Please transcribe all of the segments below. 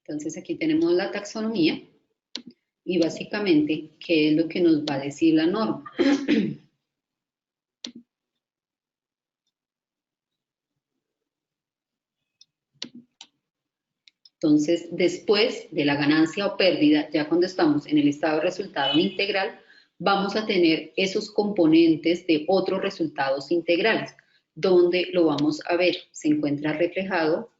Entonces aquí tenemos la taxonomía y básicamente, ¿qué es lo que nos va a decir la norma? Entonces, después de la ganancia o pérdida, ya cuando estamos en el estado de resultado integral, vamos a tener esos componentes de otros resultados integrales. ¿Dónde lo vamos a ver? Se encuentra reflejado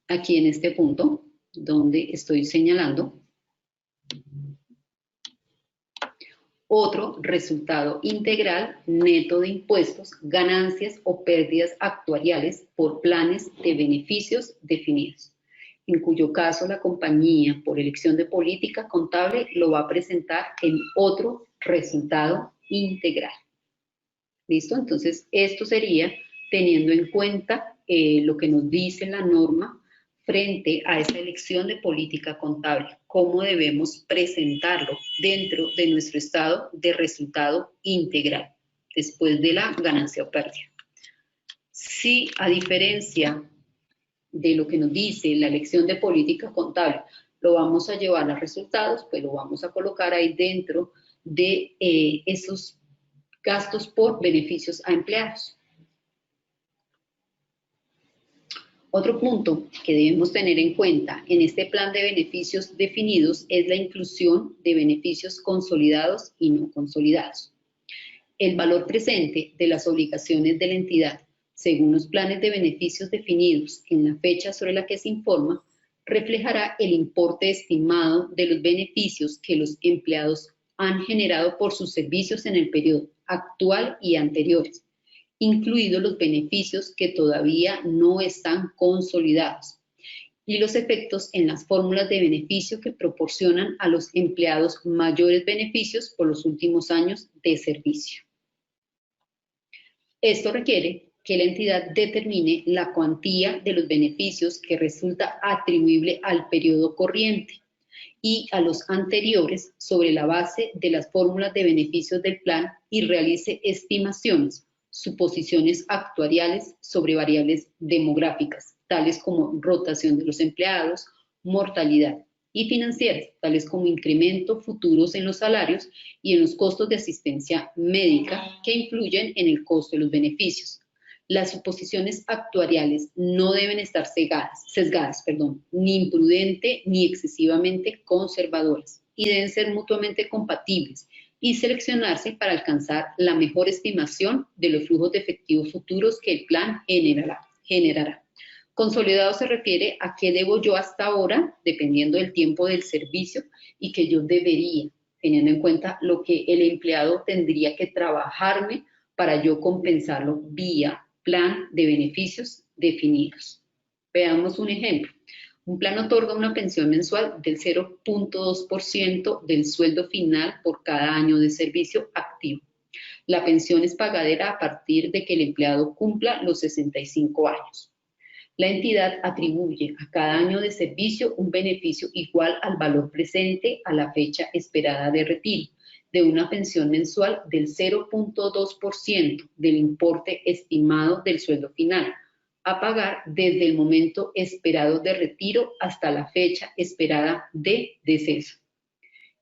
aquí en este punto, donde estoy señalando otro resultado integral neto de impuestos, ganancias o pérdidas actuariales por planes de beneficios definidos, en cuyo caso la compañía, por elección de política contable, lo va a presentar en otro resultado integral. ¿Listo? Entonces, esto sería teniendo en cuenta lo que nos dice la norma frente a esa elección de política contable, cómo debemos presentarlo dentro de nuestro estado de resultado integral, después de la ganancia o pérdida. Si a diferencia de lo que nos dice la elección de política contable, lo vamos a llevar a resultados, pues lo vamos a colocar ahí dentro de esos gastos por beneficios a empleados. Otro punto que debemos tener en cuenta en este plan de beneficios definidos es la inclusión de beneficios consolidados y no consolidados. El valor presente de las obligaciones de la entidad, según los planes de beneficios definidos en la fecha sobre la que se informa, reflejará el importe estimado de los beneficios que los empleados han generado por sus servicios en el periodo actual y anteriores, incluidos los beneficios que todavía no están consolidados, y los efectos en las fórmulas de beneficio que proporcionan a los empleados mayores beneficios por los últimos años de servicio. Esto requiere que la entidad determine la cuantía de los beneficios que resulta atribuible al periodo corriente y a los anteriores sobre la base de las fórmulas de beneficios del plan y realice estimaciones, suposiciones actuariales sobre variables demográficas, tales como rotación de los empleados, mortalidad, y financieras, tales como incremento futuros en los salarios y en los costos de asistencia médica que influyen en el costo de los beneficios. Las suposiciones actuariales no deben estar sesgadas, ni imprudente ni excesivamente conservadoras, y deben ser mutuamente compatibles y seleccionarse para alcanzar la mejor estimación de los flujos de efectivos futuros que el plan generará. Consolidado se refiere a qué debo yo hasta ahora, dependiendo del tiempo del servicio, y que yo debería, teniendo en cuenta lo que el empleado tendría que trabajarme para yo compensarlo vía plan de beneficios definidos. Veamos un ejemplo. Un plan otorga una pensión mensual del 0.2% del sueldo final por cada año de servicio activo. La pensión es pagadera a partir de que el empleado cumpla los 65 años. La entidad atribuye a cada año de servicio un beneficio igual al valor presente a la fecha esperada de retiro, de una pensión mensual del 0.2% del importe estimado del sueldo final, a pagar desde el momento esperado de retiro hasta la fecha esperada de deceso.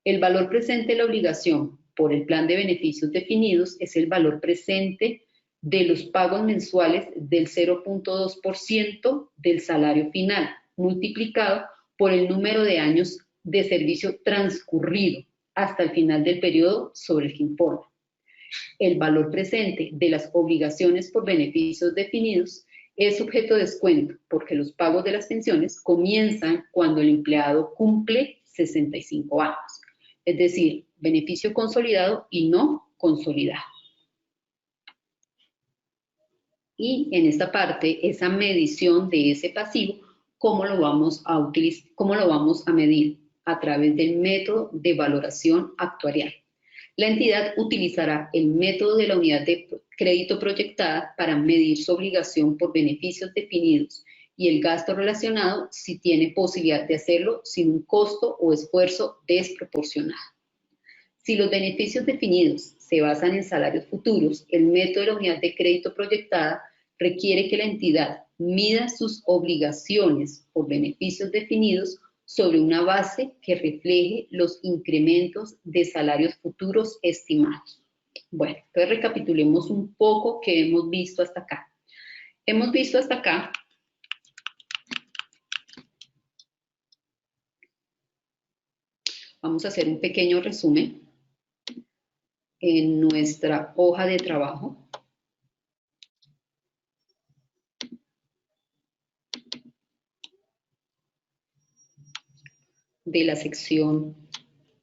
El valor presente de la obligación por el plan de beneficios definidos es el valor presente de los pagos mensuales del 0.2% del salario final, multiplicado por el número de años de servicio transcurrido hasta el final del periodo sobre el que informa. El valor presente de las obligaciones por beneficios definidos es sujeto de descuento porque los pagos de las pensiones comienzan cuando el empleado cumple 65 años, es decir, beneficio consolidado y no consolidado. Y en esta parte, esa medición de ese pasivo, ¿cómo lo vamos a utilizar? ¿Cómo lo vamos a medir? A través del método de valoración actuarial. La entidad utilizará el método de la unidad de crédito proyectada para medir su obligación por beneficios definidos y el gasto relacionado si tiene posibilidad de hacerlo sin un costo o esfuerzo desproporcionado. Si los beneficios definidos se basan en salarios futuros, el método de la unidad de crédito proyectada requiere que la entidad mida sus obligaciones por beneficios definidos sobre una base que refleje los incrementos de salarios futuros estimados. Bueno, entonces recapitulemos un poco qué hemos visto hasta acá. Hemos visto hasta acá vamos a hacer un pequeño resumen en nuestra hoja de trabajo. De la sección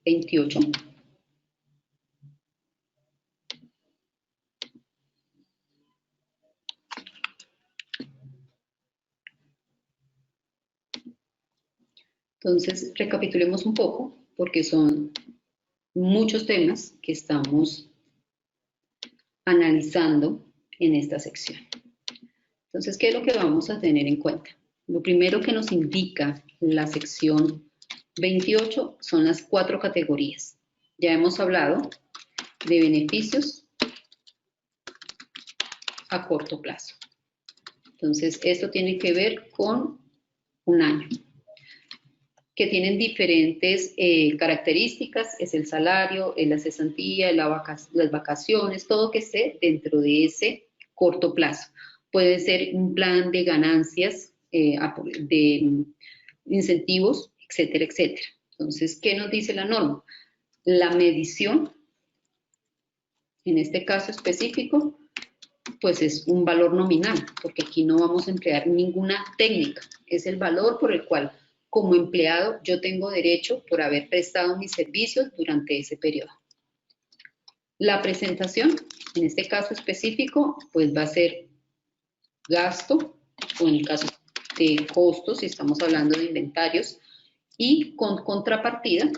28. Entonces, recapitulemos un poco, porque son muchos temas que estamos analizando en esta sección. Entonces, ¿qué es lo que vamos a tener en cuenta? Lo primero que nos indica la sección 28 son las 4 categorías. Ya hemos hablado de beneficios a corto plazo. Entonces, esto tiene que ver con un año, que tienen diferentes características, es el salario, es la cesantía, las vacaciones, todo que esté dentro de ese corto plazo. Puede ser un plan de ganancias, de incentivos, etcétera, etcétera. Entonces, ¿qué nos dice la norma? La medición, en este caso específico, pues es un valor nominal, porque aquí no vamos a emplear ninguna técnica, es el valor por el cual como empleado yo tengo derecho por haber prestado mis servicios durante ese periodo. La presentación, en este caso específico, pues va a ser gasto, o en el caso de costos, si estamos hablando de inventarios, y con contrapartida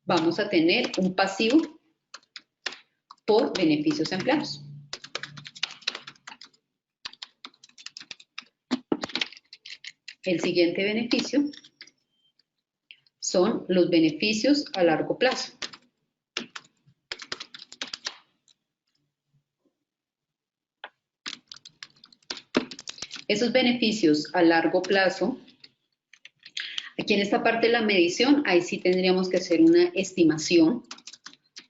vamos a tener un pasivo por beneficios a empleados. El siguiente beneficio son los beneficios a largo plazo. Esos beneficios a largo plazo, aquí en esta parte de la medición, ahí sí tendríamos que hacer una estimación.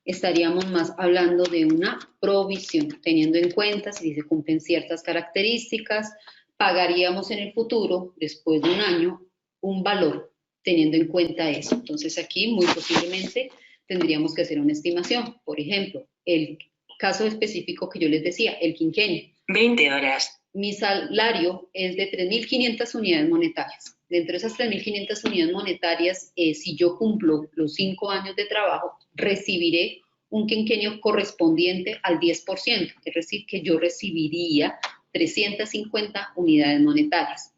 Estaríamos más hablando de una provisión, teniendo en cuenta si se cumplen ciertas características, pagaríamos en el futuro, después de un año, un valor, teniendo en cuenta eso. Entonces aquí muy posiblemente tendríamos que hacer una estimación. Por ejemplo, el caso específico que yo les decía, el quinquenio. 20 horas. Mi salario es de 3.500 unidades monetarias. Dentro de esas 3.500 unidades monetarias, si yo cumplo los 5 años de trabajo, recibiré un quinquenio correspondiente al 10%, es decir, que yo recibiría 350 unidades monetarias.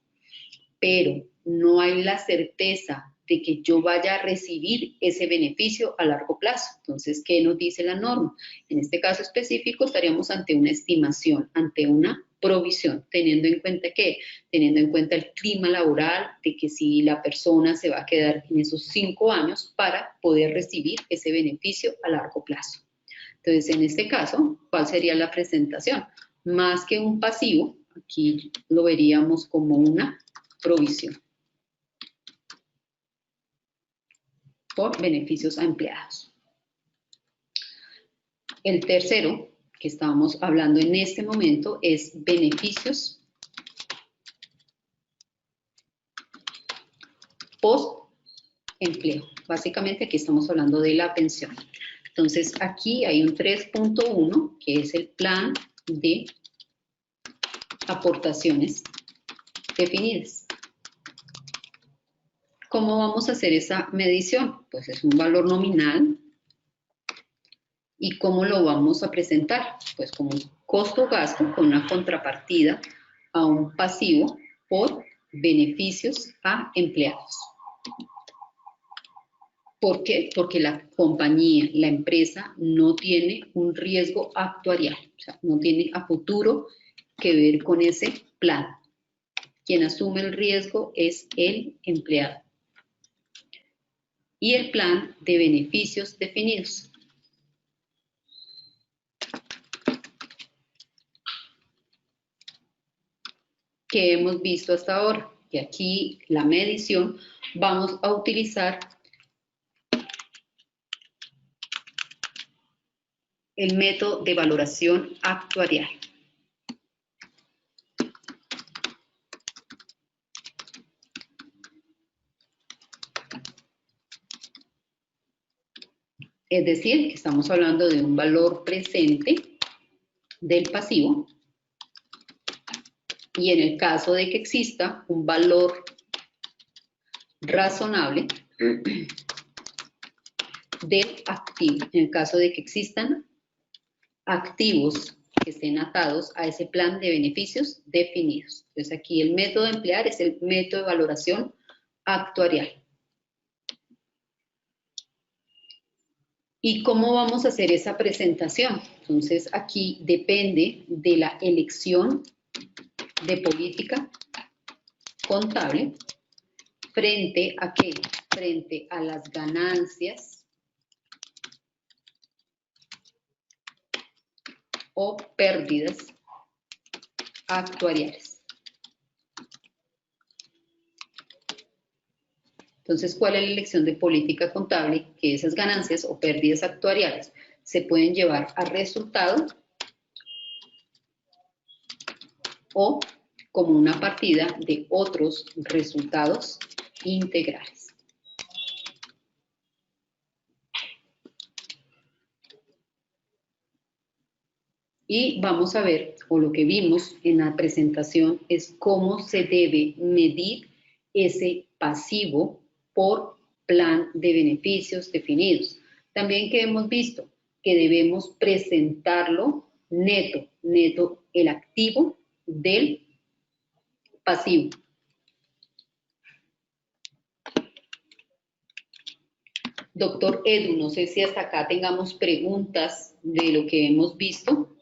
Pero no hay la certeza de que yo vaya a recibir ese beneficio a largo plazo. Entonces, ¿qué nos dice la norma? En este caso específico estaríamos ante una estimación, ante una provisión, teniendo en cuenta ¿qué? Teniendo en cuenta el clima laboral, de que si la persona se va a quedar en esos 5 años para poder recibir ese beneficio a largo plazo. Entonces, en este caso, ¿cuál sería la presentación? Más que un pasivo, aquí lo veríamos como una provisión por beneficios a empleados. El tercero que estábamos hablando en este momento es beneficios post-empleo. Básicamente aquí estamos hablando de la pensión. Entonces aquí hay un 3.1 que es el plan de aportaciones definidas. ¿Cómo vamos a hacer esa medición? Pues es un valor nominal. ¿Y cómo lo vamos a presentar? Pues como un costo-gasto con una contrapartida a un pasivo por beneficios a empleados. ¿Por qué? Porque la compañía, la empresa, no tiene un riesgo actuarial, o sea, no tiene a futuro que ver con ese plan. Quien asume el riesgo es el empleado. Y el plan de beneficios definidos. que hemos visto hasta ahora, que aquí la medición vamos a utilizar el método de valoración actuarial. Es decir, que estamos hablando de un valor presente del pasivo y en el caso de que exista un valor razonable del activo, en el caso de que existan activos que estén atados a ese plan de beneficios definidos. Entonces aquí el método a emplear es el método de valoración actuarial. ¿Y cómo vamos a hacer esa presentación? Entonces aquí depende de la elección de política contable frente a ¿qué? Frente a las ganancias o pérdidas actuariales. Entonces, ¿cuál es la elección de política contable? Que esas ganancias o pérdidas actuariales se pueden llevar a resultado o como una partida de otros resultados integrales. Y vamos a ver, o lo que vimos en la presentación, es cómo se debe medir ese pasivo por plan de beneficios definidos. También que hemos visto que debemos presentarlo neto, el activo del pasivo. Doctor Edu, no sé si hasta acá tengamos preguntas de lo que hemos visto.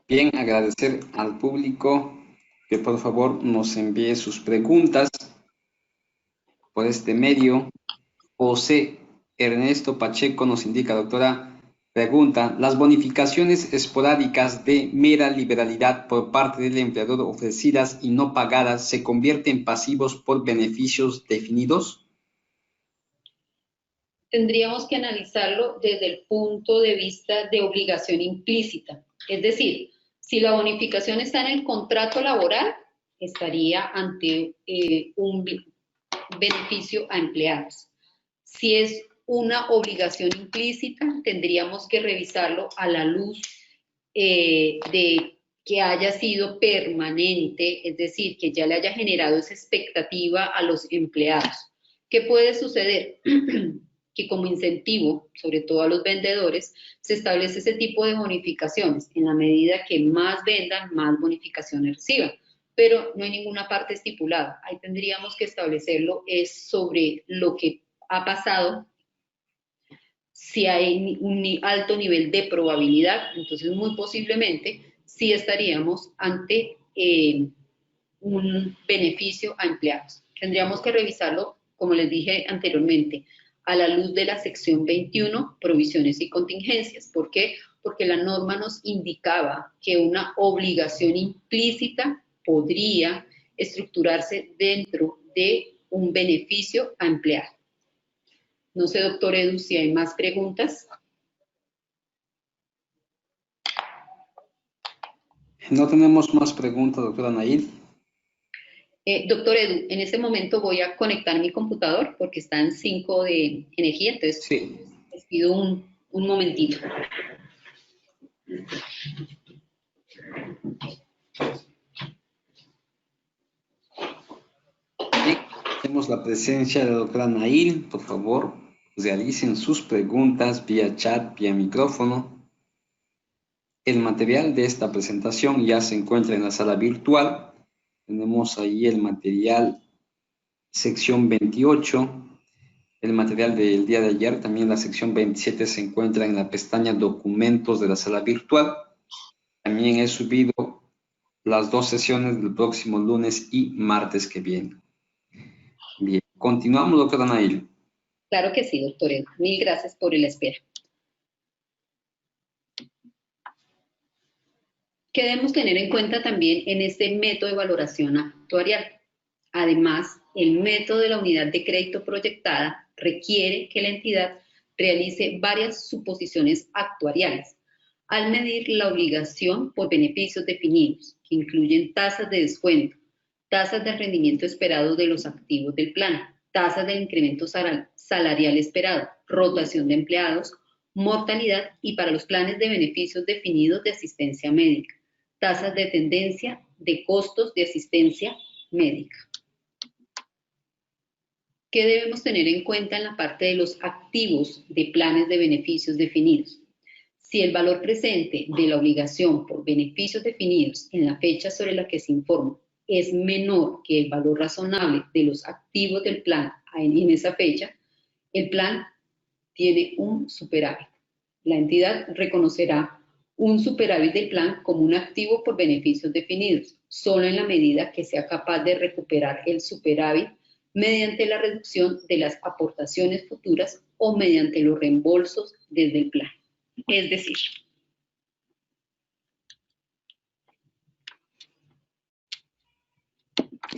Bien, agradecer al público que por favor nos envíe sus preguntas por este medio. José Ernesto Pacheco nos indica, doctora, pregunta, ¿las bonificaciones esporádicas de mera liberalidad por parte del empleador ofrecidas y no pagadas se convierten en pasivos por beneficios definidos? Tendríamos que analizarlo desde el punto de vista de obligación implícita. Es decir, si la bonificación está en el contrato laboral, estaría ante un beneficio a empleados. Si es una obligación implícita, tendríamos que revisarlo a la luz de que haya sido permanente, es decir, que ya le haya generado esa expectativa a los empleados. ¿Qué puede suceder? Que como incentivo, sobre todo a los vendedores, se establece ese tipo de bonificaciones. En la medida que más vendan, más bonificaciones reciban. Pero no hay ninguna parte estipulada. Ahí tendríamos que establecerlo es sobre lo que ha pasado. Si hay un alto nivel de probabilidad, entonces muy posiblemente sí estaríamos ante un beneficio a empleados. Tendríamos que revisarlo, como les dije anteriormente, a la luz de la sección 21, provisiones y contingencias. ¿Por qué? Porque la norma nos indicaba que una obligación implícita podría estructurarse dentro de un beneficio a empleado. No sé, doctor Edu, si hay más preguntas. No tenemos más preguntas, doctora Nair. Doctor Edu, en este momento voy a conectar mi computador porque está en 5 de energía, entonces Sí. les pido un momentito. Bien, tenemos la presencia de la doctora Nair. Por favor, realicen sus preguntas vía chat, vía micrófono. El material de esta presentación ya se encuentra en la sala virtual. Tenemos ahí el material sección 28. El material del día de ayer, también la sección 27, se encuentra en la pestaña documentos de la sala virtual. También he subido las 2 sesiones del próximo lunes y martes que viene. Bien, continuamos, doctora Nail. Claro que sí, doctor Edu. Mil gracias por la espera. ¿Qué debemos tener en cuenta también en este método de valoración actuarial? Además, el método de la unidad de crédito proyectada requiere que la entidad realice varias suposiciones actuariales al medir la obligación por beneficios definidos, que incluyen tasas de descuento, tasas de rendimiento esperado de los activos del plan, tasas del incremento salarial esperado, rotación de empleados, mortalidad y para los planes de beneficios definidos de asistencia médica, tasas de tendencia de costos de asistencia médica. ¿Qué debemos tener en cuenta en la parte de los activos de planes de beneficios definidos? Si el valor presente de la obligación por beneficios definidos en la fecha sobre la que se informa es menor que el valor razonable de los activos del plan en esa fecha, el plan tiene un superávit. La entidad reconocerá un superávit del plan como un activo por beneficios definidos, solo en la medida que sea capaz de recuperar el superávit mediante la reducción de las aportaciones futuras o mediante los reembolsos desde el plan. Es decir,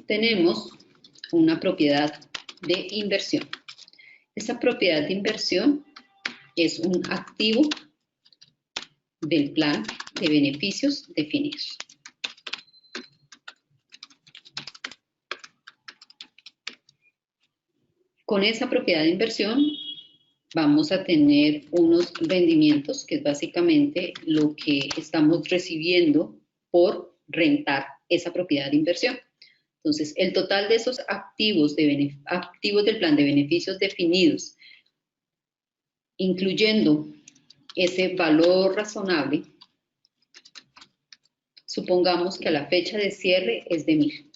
tenemos una propiedad de inversión. Esa propiedad de inversión es un activo del plan de beneficios definidos. Con esa propiedad de inversión vamos a tener unos rendimientos, que es básicamente lo que estamos recibiendo por rentar esa propiedad de inversión. Entonces, el total de esos activos del plan de beneficios definidos, incluyendo ese valor razonable, supongamos que a la fecha de cierre es de 1000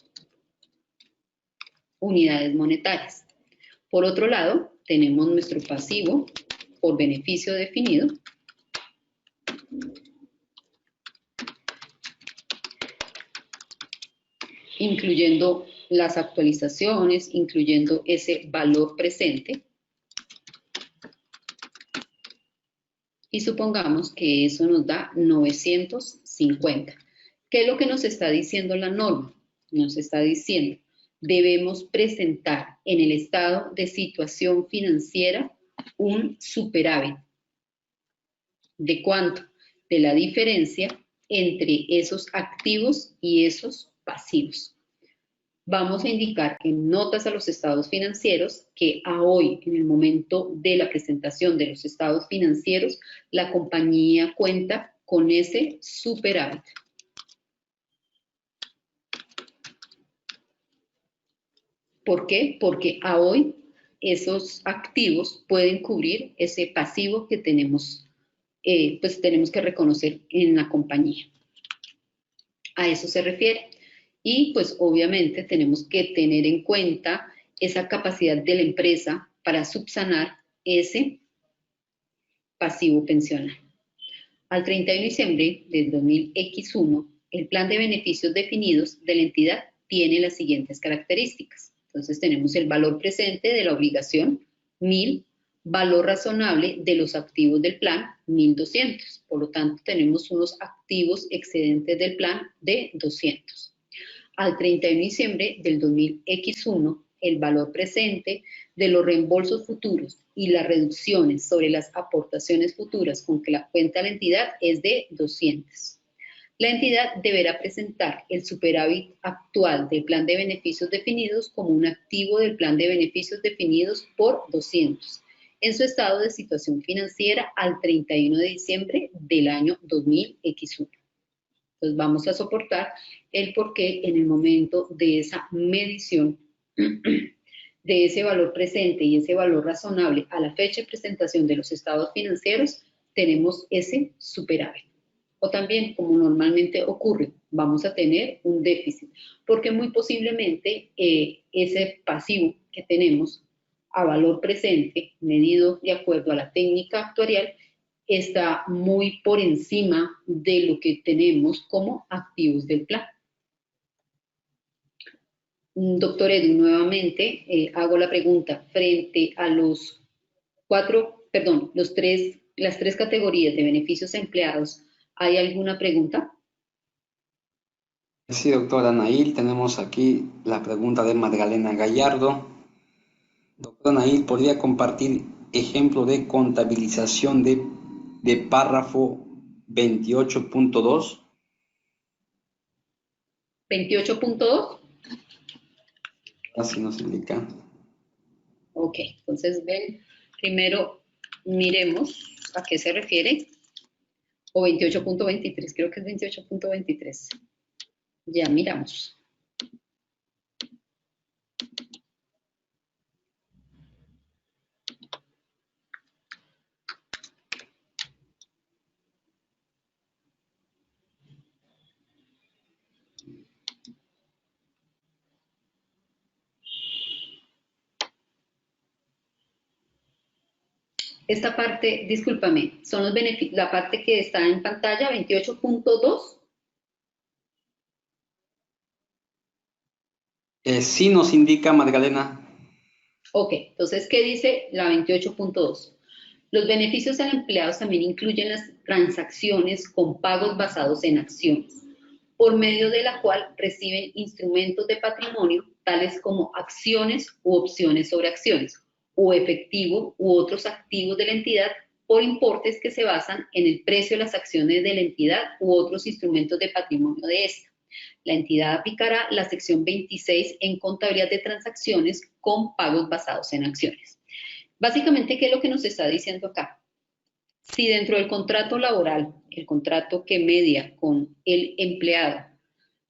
unidades monetarias. Por otro lado, tenemos nuestro pasivo por beneficio definido, incluyendo las actualizaciones, incluyendo ese valor presente. Y supongamos que eso nos da 950. ¿Qué es lo que nos está diciendo la norma? Nos está diciendo, debemos presentar en el estado de situación financiera un superávit. ¿De cuánto? De la diferencia entre esos activos y esos pasivos. Vamos a indicar en notas a los estados financieros que a hoy, en el momento de la presentación de los estados financieros, la compañía cuenta con ese superávit. ¿Por qué? Porque a hoy esos activos pueden cubrir ese pasivo que tenemos, pues tenemos que reconocer en la compañía. A eso se refiere. Y pues obviamente tenemos que tener en cuenta esa capacidad de la empresa para subsanar ese pasivo pensional. Al 31 de diciembre del 2000X1, el plan de beneficios definidos de la entidad tiene las siguientes características. Entonces tenemos el valor presente de la obligación, 1000, valor razonable de los activos del plan, 1200. Por lo tanto, tenemos unos activos excedentes del plan de 200. Al 31 de diciembre del 2000X1, el valor presente de los reembolsos futuros y las reducciones sobre las aportaciones futuras con que la cuenta la entidad es de 200. La entidad deberá presentar el superávit actual del plan de beneficios definidos como un activo del plan de beneficios definidos por 200 en su estado de situación financiera al 31 de diciembre del año 2000X1. Entonces vamos a soportar el porqué en el momento de esa medición de ese valor presente y ese valor razonable a la fecha de presentación de los estados financieros, tenemos ese superávit. O también, como normalmente ocurre, vamos a tener un déficit, porque muy posiblemente ese pasivo que tenemos a valor presente, medido de acuerdo a la técnica actuarial, está muy por encima de lo que tenemos como activos del plan. Doctor Edu, nuevamente hago la pregunta, frente a las tres categorías de beneficios empleados, ¿hay alguna pregunta? Sí, doctora Nail, tenemos aquí la pregunta de Magdalena Gallardo. Doctora Nail, ¿podría compartir ejemplo de contabilización de párrafo 28.2? 28.2. Así nos indica. Ok, entonces ven, primero miremos a qué se refiere. O 28.23, creo que es 28.23. Ya miramos. Esta parte, discúlpame, son los beneficios, la parte que está en pantalla, 28.2. Sí nos indica Magdalena. Ok, entonces, ¿qué dice la 28.2? Los beneficios al empleado también incluyen las transacciones con pagos basados en acciones, por medio de la cual reciben instrumentos de patrimonio, tales como acciones u opciones sobre acciones, o efectivo u otros activos de la entidad, por importes que se basan en el precio de las acciones de la entidad u otros instrumentos de patrimonio de esta. La entidad aplicará la sección 26 en contabilidad de transacciones con pagos basados en acciones. Básicamente, ¿qué es lo que nos está diciendo acá? Si dentro del contrato laboral, el contrato que media con el empleado,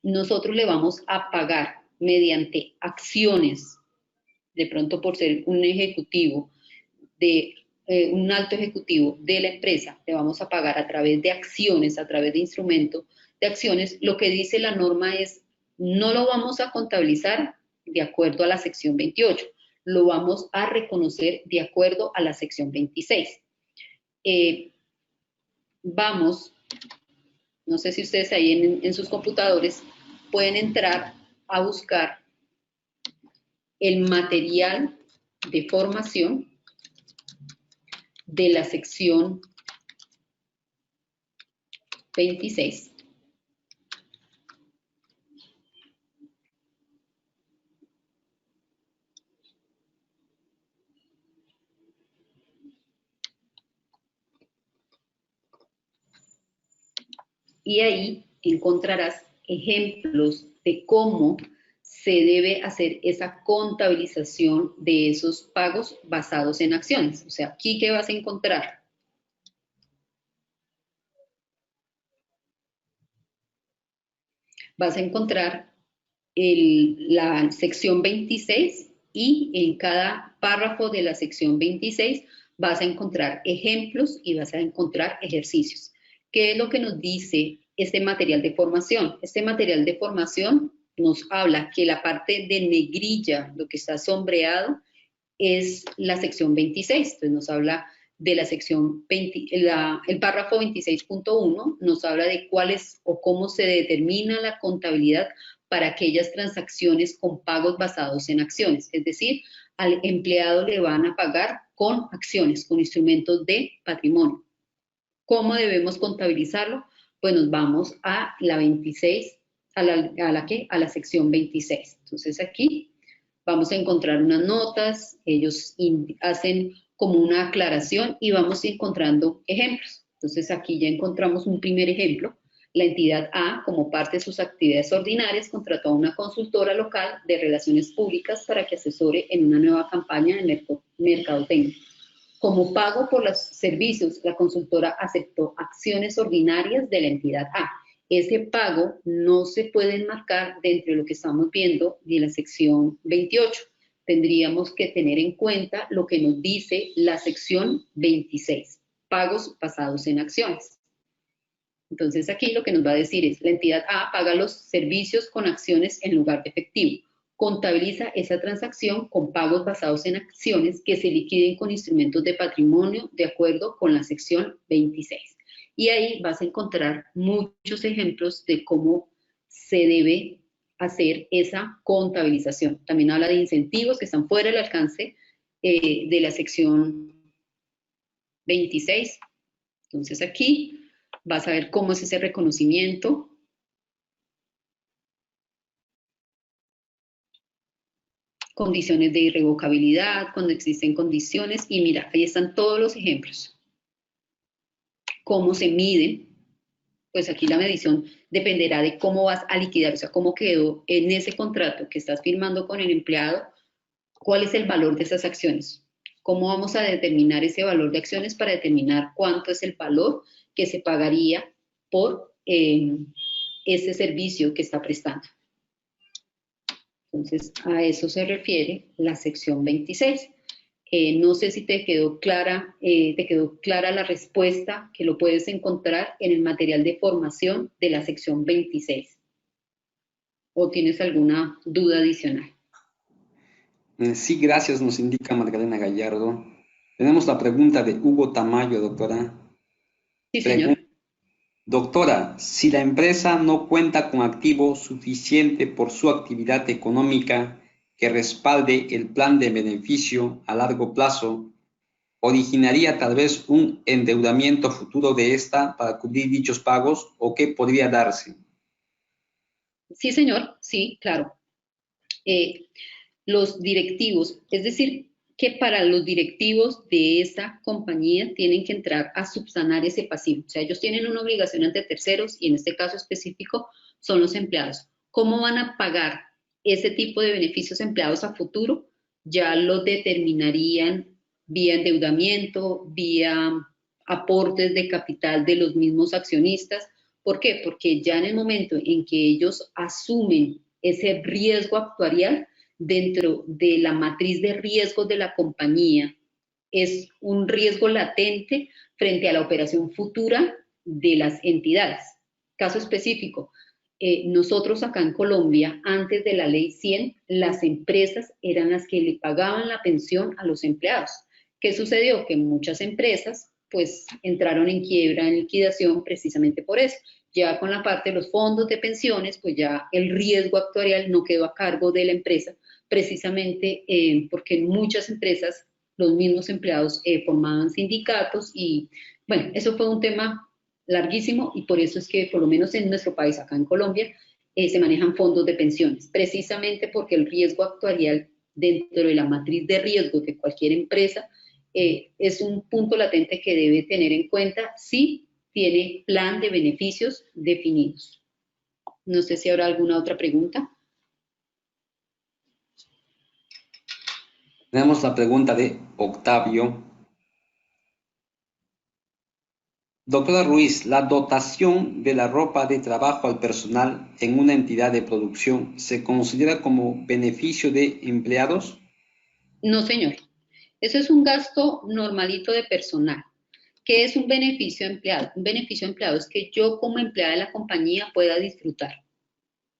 nosotros le vamos a pagar mediante acciones, de pronto por ser un ejecutivo, de un alto ejecutivo de la empresa, le vamos a pagar a través de acciones, a través de instrumentos de acciones, lo que dice la norma es, no lo vamos a contabilizar de acuerdo a la sección 28, lo vamos a reconocer de acuerdo a la sección 26. Vamos, no sé si ustedes ahí en sus computadores pueden entrar a buscar el material de formación de la sección 26. Y ahí encontrarás ejemplos de cómo se debe hacer esa contabilización de esos pagos basados en acciones. O sea, aquí ¿qué vas a encontrar? Vas a encontrar la sección 26 y en cada párrafo de la sección 26 vas a encontrar ejemplos y vas a encontrar ejercicios. ¿Qué es lo que nos dice este material de formación? Este material de formación nos habla que la parte de negrilla, lo que está sombreado, es la sección 26. Entonces nos habla de la sección 20, el párrafo 26.1 nos habla de cuál es o cómo se determina la contabilidad para aquellas transacciones con pagos basados en acciones. Es decir, al empleado le van a pagar con acciones, con instrumentos de patrimonio. ¿Cómo debemos contabilizarlo? Pues nos vamos a la 26, a la sección 26. Entonces aquí vamos a encontrar unas notas, ellos hacen como una aclaración y vamos encontrando ejemplos. Entonces aquí ya encontramos un primer ejemplo. La entidad A, como parte de sus actividades ordinarias, contrató a una consultora local de relaciones públicas para que asesore en una nueva campaña de mercadotecnia. Como pago por los servicios, la consultora aceptó acciones ordinarias de la entidad A. Ese pago no se puede enmarcar dentro de lo que estamos viendo de la sección 28. Tendríamos que tener en cuenta lo que nos dice la sección 26, pagos basados en acciones. Entonces aquí lo que nos va a decir es, la entidad A paga los servicios con acciones en lugar de efectivo. Contabiliza esa transacción con pagos basados en acciones que se liquiden con instrumentos de patrimonio de acuerdo con la sección 26. Y ahí vas a encontrar muchos ejemplos de cómo se debe hacer esa contabilización. También habla de incentivos que están fuera del alcance de la sección 26. Entonces aquí vas a ver cómo es ese reconocimiento condiciones de irrevocabilidad, cuando existen condiciones, y mira, ahí están todos los ejemplos. ¿Cómo se miden? Pues aquí la medición dependerá de cómo vas a liquidar, o sea, cómo quedó en ese contrato que estás firmando con el empleado, cuál es el valor de esas acciones. ¿Cómo vamos a determinar ese valor de acciones para determinar cuánto es el valor que se pagaría por ese servicio que está prestando? Entonces, a eso se refiere la sección 26. No sé si te quedó clara la respuesta, que lo puedes encontrar en el material de formación de la sección 26. ¿O tienes alguna duda adicional? Sí, gracias, nos indica Magdalena Gallardo. Tenemos la pregunta de Hugo Tamayo, doctora. Sí, señor. Doctora, si la empresa no cuenta con activo suficiente por su actividad económica que respalde el plan de beneficio a largo plazo, ¿originaría tal vez un endeudamiento futuro de esta para cubrir dichos pagos o qué podría darse? Sí, señor, sí, claro. Los directivos, es decir, que para los directivos de esa compañía tienen que entrar a subsanar ese pasivo. O sea, ellos tienen una obligación ante terceros y en este caso específico son los empleados. ¿Cómo van a pagar ese tipo de beneficios empleados a futuro? Ya lo determinarían vía endeudamiento, vía aportes de capital de los mismos accionistas. ¿Por qué? Porque ya en el momento en que ellos asumen ese riesgo actuarial, dentro de la matriz de riesgos de la compañía, es un riesgo latente frente a la operación futura de las entidades. Caso específico, nosotros acá en Colombia, antes de la ley 100, las empresas eran las que le pagaban la pensión a los empleados. ¿Qué sucedió? Que muchas empresas pues entraron en quiebra, en liquidación, precisamente por eso. Ya con la parte de los fondos de pensiones, pues ya el riesgo actuarial no quedó a cargo de la empresa, precisamente porque en muchas empresas los mismos empleados formaban sindicatos y bueno, eso fue un tema larguísimo y por eso es que por lo menos en nuestro país, acá en Colombia, se manejan fondos de pensiones, precisamente porque el riesgo actuarial dentro de la matriz de riesgo de cualquier empresa es un punto latente que debe tener en cuenta si tiene plan de beneficios definidos. No sé si habrá alguna otra pregunta. Tenemos la pregunta de Octavio. Doctora Ruiz, ¿la dotación de la ropa de trabajo al personal en una entidad de producción se considera como beneficio de empleados? No, señor. Eso es un gasto normalito de personal. ¿Qué es un beneficio empleado? Un beneficio empleado es que yo como empleada de la compañía pueda disfrutar.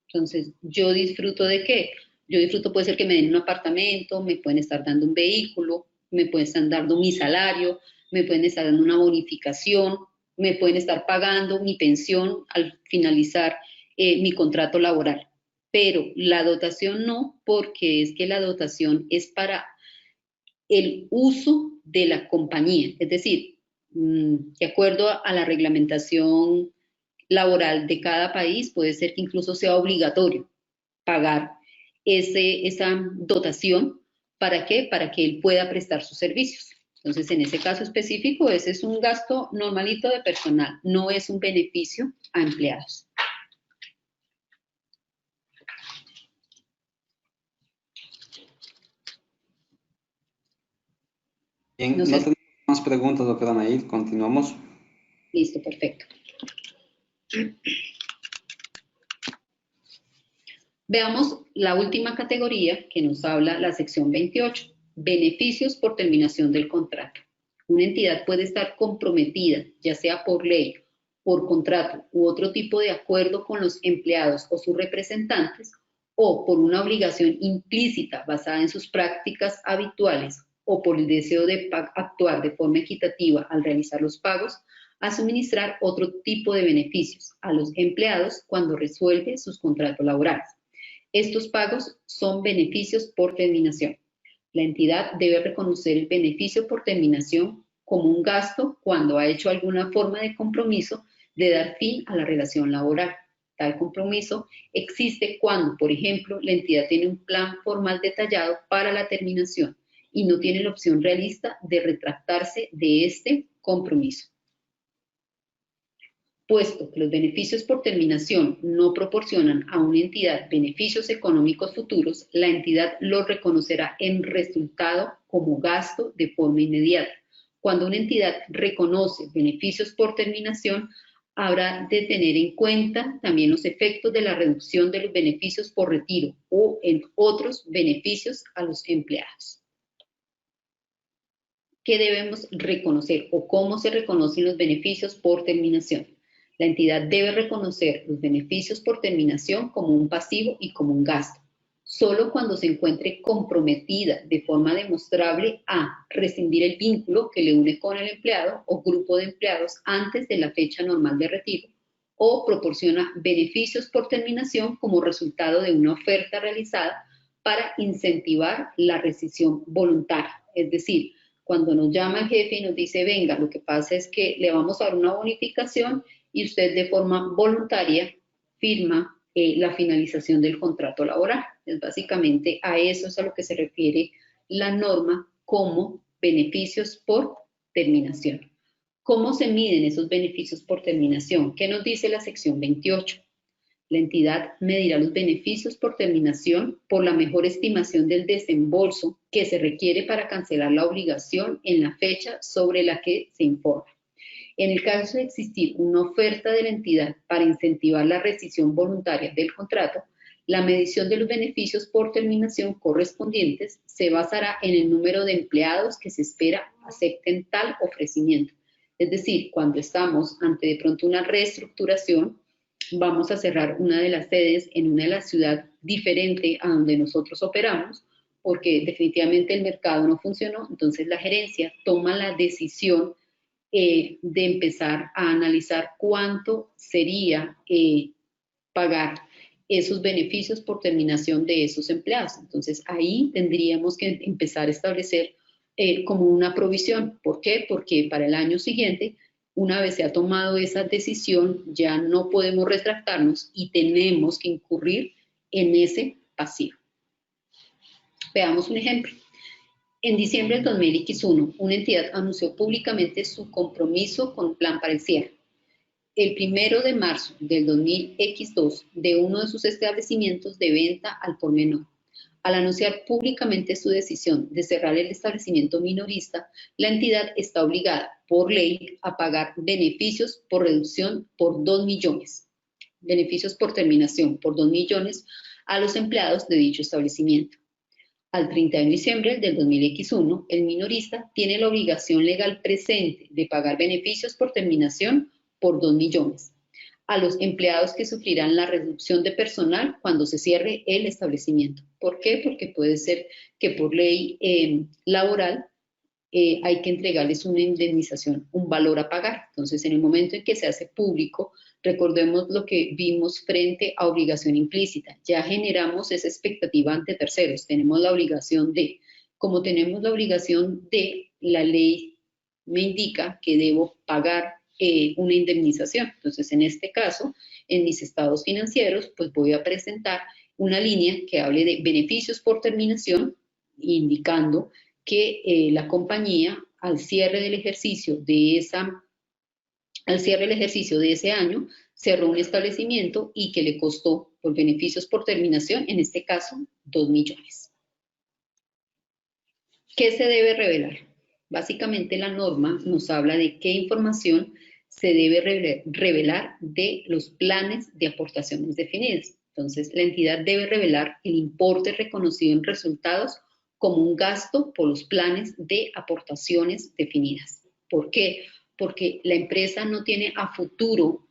Entonces, ¿yo disfruto de qué? Yo disfruto, puede ser que me den un apartamento, me pueden estar dando un vehículo, me pueden estar dando mi salario, me pueden estar dando una bonificación, me pueden estar pagando mi pensión al finalizar mi contrato laboral. Pero la dotación no, porque es que la dotación es para el uso de la compañía, es decir, de acuerdo a la reglamentación laboral de cada país, puede ser que incluso sea obligatorio pagar esa dotación. ¿Para qué? Para que él pueda prestar sus servicios. Entonces, en ese caso específico, ese es un gasto normalito de personal, no es un beneficio a empleados. Bien, No no sé. tenemos más preguntas, doctora Nair. Continuamos. Listo, perfecto. Veamos la última categoría que nos habla la sección 28, beneficios por terminación del contrato. Una entidad puede estar comprometida, ya sea por ley, por contrato u otro tipo de acuerdo con los empleados o sus representantes, o por una obligación implícita basada en sus prácticas habituales o por el deseo de actuar de forma equitativa al realizar los pagos, a suministrar otro tipo de beneficios a los empleados cuando resuelve sus contratos laborales. Estos pagos son beneficios por terminación. La entidad debe reconocer el beneficio por terminación como un gasto cuando ha hecho alguna forma de compromiso de dar fin a la relación laboral. Tal compromiso existe cuando, por ejemplo, la entidad tiene un plan formal detallado para la terminación y no tiene la opción realista de retractarse de este compromiso. Puesto que los beneficios por terminación no proporcionan a una entidad beneficios económicos futuros, la entidad los reconocerá en resultado como gasto de forma inmediata. Cuando una entidad reconoce beneficios por terminación, habrá de tener en cuenta también los efectos de la reducción de los beneficios por retiro o en otros beneficios a los empleados. ¿Qué debemos reconocer o cómo se reconocen los beneficios por terminación? La entidad debe reconocer los beneficios por terminación como un pasivo y como un gasto, solo cuando se encuentre comprometida de forma demostrable a rescindir el vínculo que le une con el empleado o grupo de empleados antes de la fecha normal de retiro, o proporciona beneficios por terminación como resultado de una oferta realizada para incentivar la rescisión voluntaria. Es decir, cuando nos llama el jefe y nos dice, venga, lo que pasa es que le vamos a dar una bonificación y usted de forma voluntaria firma la finalización del contrato laboral. Es básicamente a eso es a lo que se refiere la norma como beneficios por terminación. ¿Cómo se miden esos beneficios por terminación? ¿Qué nos dice la sección 28? La entidad medirá los beneficios por terminación por la mejor estimación del desembolso que se requiere para cancelar la obligación en la fecha sobre la que se informa. En el caso de existir una oferta de la entidad para incentivar la rescisión voluntaria del contrato, la medición de los beneficios por terminación correspondientes se basará en el número de empleados que se espera acepten tal ofrecimiento. Es decir, cuando estamos ante de pronto una reestructuración, vamos a cerrar una de las sedes en una de las ciudades diferente a donde nosotros operamos, porque definitivamente el mercado no funcionó, entonces la gerencia toma la decisión de empezar a analizar cuánto sería pagar esos beneficios por terminación de esos empleados. Entonces ahí tendríamos que empezar a establecer como una provisión. ¿Por qué? Porque para el año siguiente, una vez se ha tomado esa decisión, ya no podemos retractarnos y tenemos que incurrir en ese pasivo. Veamos un ejemplo. En diciembre del 2001, una entidad anunció públicamente su compromiso con un plan para el cierre. El 1 de marzo del 2002, de uno de sus establecimientos de venta al por menor. Al anunciar públicamente su decisión de cerrar el establecimiento minorista, la entidad está obligada por ley a pagar beneficios por reducción por 2 millones, beneficios por terminación por 2 millones a los empleados de dicho establecimiento. Al 30 de diciembre del 2001, el minorista tiene la obligación legal presente de pagar beneficios por terminación por 2 millones a los empleados que sufrirán la reducción de personal cuando se cierre el establecimiento. ¿Por qué? Porque puede ser que por ley laboral hay que entregarles una indemnización, un valor a pagar. Entonces, en el momento en que se hace público, recordemos lo que vimos frente a obligación implícita. Ya generamos esa expectativa ante terceros. Tenemos la obligación de, como tenemos la obligación de, la ley me indica que debo pagar una indemnización. Entonces, en este caso, en mis estados financieros, pues voy a presentar una línea que hable de beneficios por terminación, indicando que la compañía, al cierre del ejercicio de ese año, cerró un establecimiento y que le costó por beneficios por terminación, en este caso, 2 millones. ¿Qué se debe revelar? Básicamente la norma nos habla de qué información se debe revelar de los planes de aportaciones definidas. Entonces, la entidad debe revelar el importe reconocido en resultados como un gasto por los planes de aportaciones definidas. ¿Por qué? Porque la empresa no tiene a futuro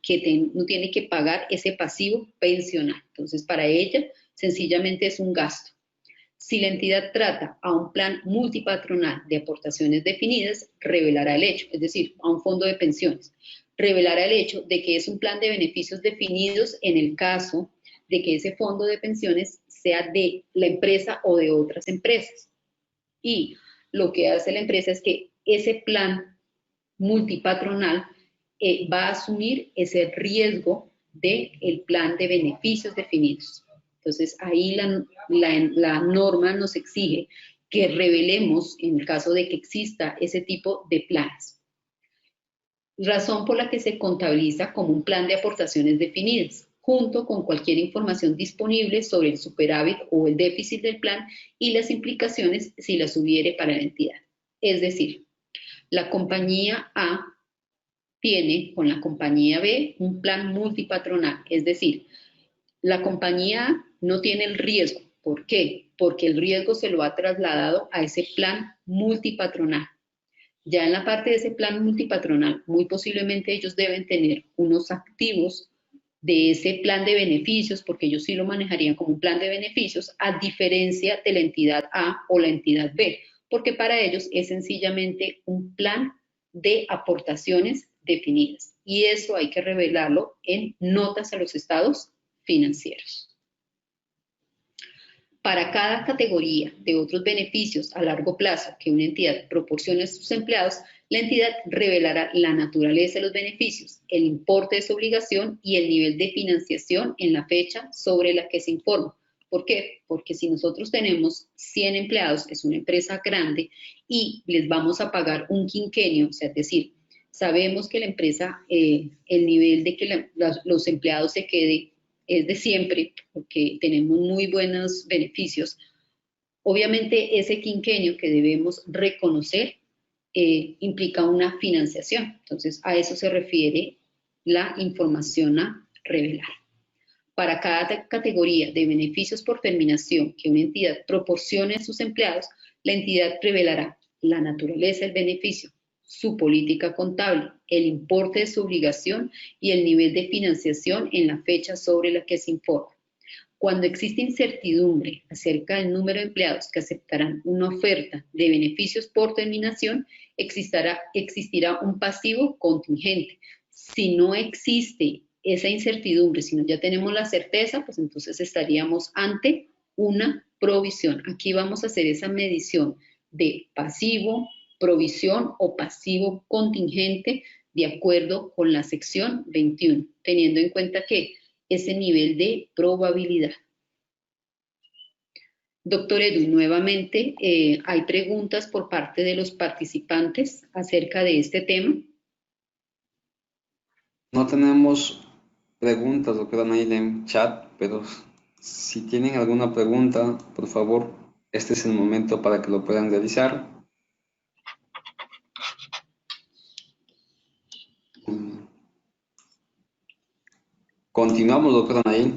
no tiene que pagar ese pasivo pensional. Entonces, para ella, sencillamente es un gasto. Si la entidad trata a un plan multipatronal de aportaciones definidas, revelará el hecho, es decir, a un fondo de pensiones, revelará el hecho de que es un plan de beneficios definidos en el caso de que ese fondo de pensiones sea de la empresa o de otras empresas. Y lo que hace la empresa es que ese plan multipatronal va a asumir ese riesgo del plan de beneficios definidos. Entonces, ahí la norma nos exige que revelemos en el caso de que exista ese tipo de planes. Razón por la que se contabiliza como un plan de aportaciones definidas, junto con cualquier información disponible sobre el superávit o el déficit del plan y las implicaciones si las hubiere para la entidad. Es decir, la compañía A tiene con la compañía B un plan multipatronal, es decir, la compañía A no tiene el riesgo. ¿Por qué? Porque el riesgo se lo ha trasladado a ese plan multipatronal. Ya en la parte de ese plan multipatronal, muy posiblemente ellos deben tener unos activos de ese plan de beneficios, porque ellos sí lo manejarían como un plan de beneficios, a diferencia de la entidad A o la entidad B, porque para ellos es sencillamente un plan de aportaciones definidas. Y eso hay que revelarlo en notas a los estados financieros. Para cada categoría de otros beneficios a largo plazo que una entidad proporcione a sus empleados, la entidad revelará la naturaleza de los beneficios, el importe de su obligación y el nivel de financiación en la fecha sobre la que se informa. ¿Por qué? Porque si nosotros tenemos 100 empleados, que es una empresa grande, y les vamos a pagar un quinquenio, o sea, es decir, sabemos que la empresa, el nivel de que los empleados se queden es de siempre, porque tenemos muy buenos beneficios, obviamente ese quinquenio que debemos reconocer implica una financiación. Entonces, a eso se refiere la información a revelar. Para cada categoría de beneficios por terminación que una entidad proporcione a sus empleados, la entidad revelará la naturaleza del beneficio, su política contable, el importe de su obligación y el nivel de financiación en la fecha sobre la que se informa. Cuando existe incertidumbre acerca del número de empleados que aceptarán una oferta de beneficios por terminación, existirá un pasivo contingente. Si no existe esa incertidumbre, si no ya tenemos la certeza, pues entonces estaríamos ante una provisión. Aquí vamos a hacer esa medición de pasivo, provisión o pasivo contingente de acuerdo con la sección 21, teniendo en cuenta que ese nivel de probabilidad. Doctor Edu, nuevamente hay preguntas por parte de los participantes acerca de este tema. No tenemos preguntas, doctora Nail, en chat, pero si tienen alguna pregunta, por favor, este es el momento para que lo puedan realizar. Continuamos, doctora Nail.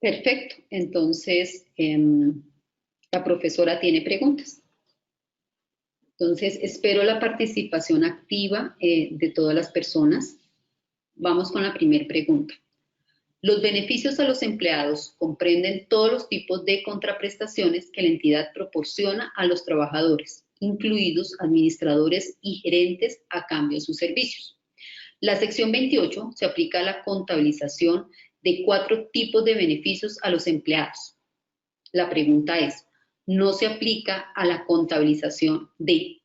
Perfecto, entonces la profesora tiene preguntas. Entonces, espero la participación activa de todas las personas. Vamos con la primera pregunta. Los beneficios a los empleados comprenden todos los tipos de contraprestaciones que la entidad proporciona a los trabajadores, incluidos administradores y gerentes a cambio de sus servicios. La sección 28 se aplica a la contabilización de 4 tipos de beneficios a los empleados. La pregunta es, ¿no se aplica a la contabilización de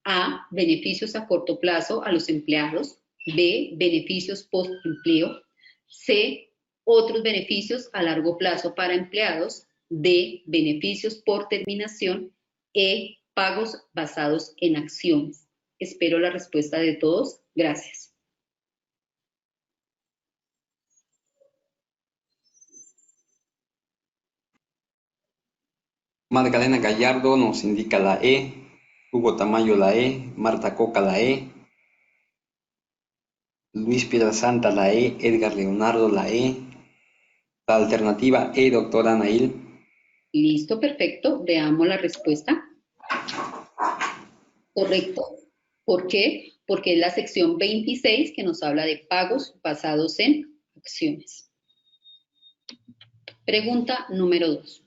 A, beneficios a corto plazo a los empleados, B, beneficios post-empleo, C, otros beneficios a largo plazo para empleados, D, beneficios por terminación, E, pagos basados en acciones? Espero la respuesta de todos. Gracias. Magdalena Gallardo nos indica la E, Hugo Tamayo la E, Marta Coca la E, Luis Piedrasanta la E, Edgar Leonardo la E. La alternativa E, doctora Nail. Listo, perfecto. Veamos la respuesta. Correcto. ¿Por qué? Porque es la sección 26 que nos habla de pagos basados en acciones. Pregunta número 2.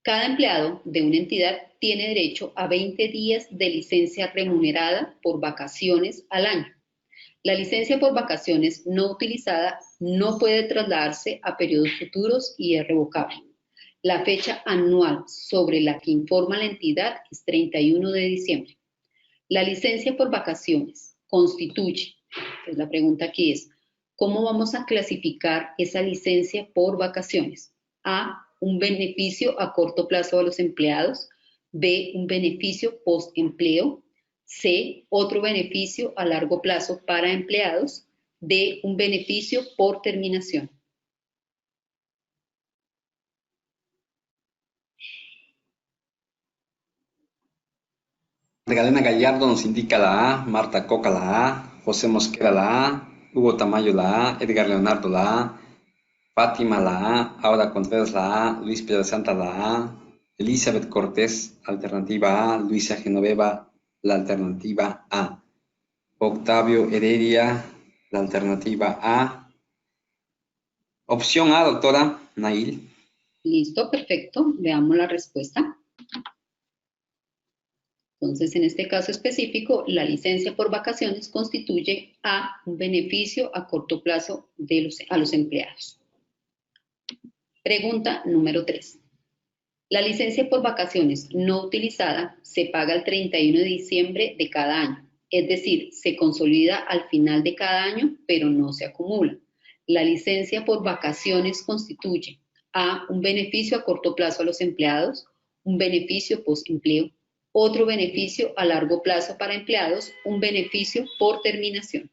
Cada empleado de una entidad tiene derecho a 20 días de licencia remunerada por vacaciones al año. La licencia por vacaciones no utilizada no puede trasladarse a periodos futuros y es revocable. La fecha anual sobre la que informa la entidad es 31 de diciembre. La licencia por vacaciones constituye, pues la pregunta aquí es, ¿Cómo vamos a clasificar esa licencia por vacaciones? A, un beneficio a corto plazo a los empleados. B, un beneficio post-empleo. C, otro beneficio a largo plazo para empleados. D, un beneficio por terminación. Magdalena Gallardo nos indica la A, Marta Coca la A, José Mosquera la A, Hugo Tamayo la A, Edgar Leonardo la A, Fátima la A, Aura Contreras la A, Luis Piedrasanta la A, Elizabeth Cortés, alternativa A, Luisa Genoveva, la alternativa A, Octavio Heredia, la alternativa A. Opción A, doctora Nail. Listo, perfecto. Veamos la respuesta. Entonces, en este caso específico, la licencia por vacaciones constituye A, un beneficio a corto plazo a los empleados. Pregunta número 3. La licencia por vacaciones no utilizada se paga el 31 de diciembre de cada año, es decir, se consolida al final de cada año, pero no se acumula. La licencia por vacaciones constituye A, un beneficio a corto plazo a los empleados, un beneficio post-empleo, otro beneficio a largo plazo para empleados, un beneficio por terminación.